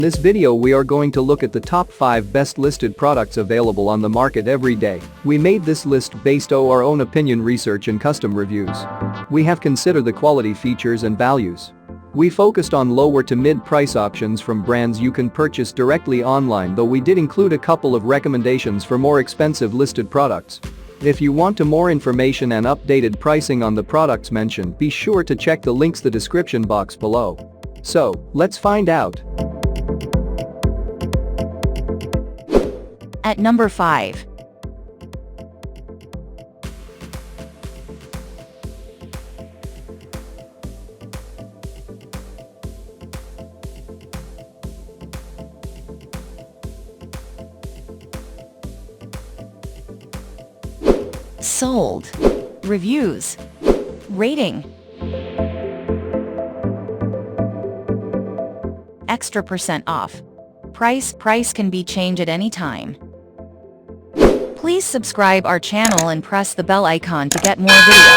In this video we are going to look at the top 5 best listed products available on the market every day. We made this list based on our own opinion, research and custom reviews. We have considered the quality, features and values. We focused on lower to mid price options from brands you can purchase directly online, though we did include a couple of recommendations for more expensive listed products. If you want more information and updated pricing on the products mentioned, be sure to check the links in the description box below. So, let's find out. At number 5. Sold. Reviews. Rating. Extra % off. Price can be changed at any time. Please subscribe our channel and press the bell icon to get more video.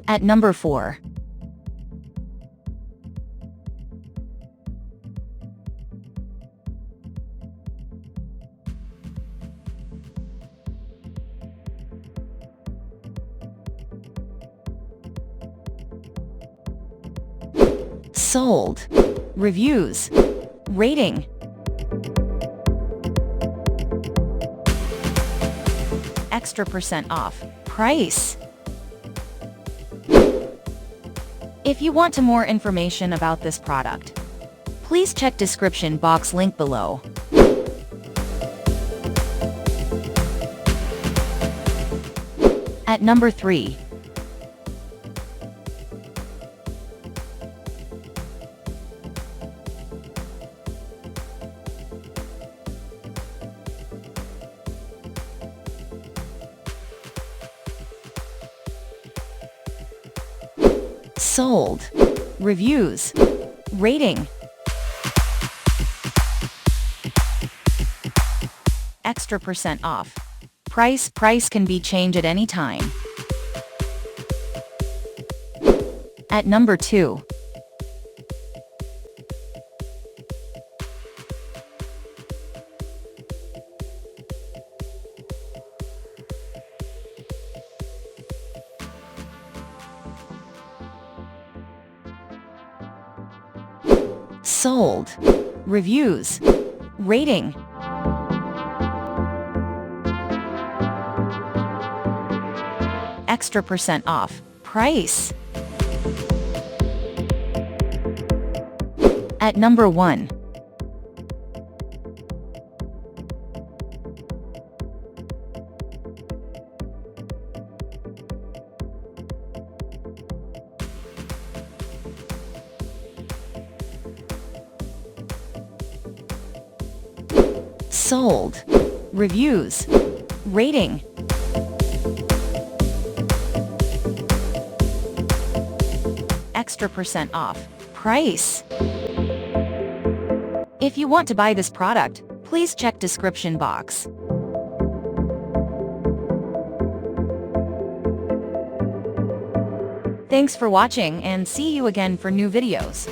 At number 4. Sold. Reviews. Rating. Extra % off. Price. If you want more information about this product, please check description box link below. At number 3. Sold. Reviews. Rating. Extra % off. Price can be changed at any time. At number 2. Sold. Reviews. Rating. Extra % off. Price. At number 1. Sold. Reviews. Rating. Extra % off. Price. If you want to buy this product, please check description box. Thanks for watching and see you again for new videos.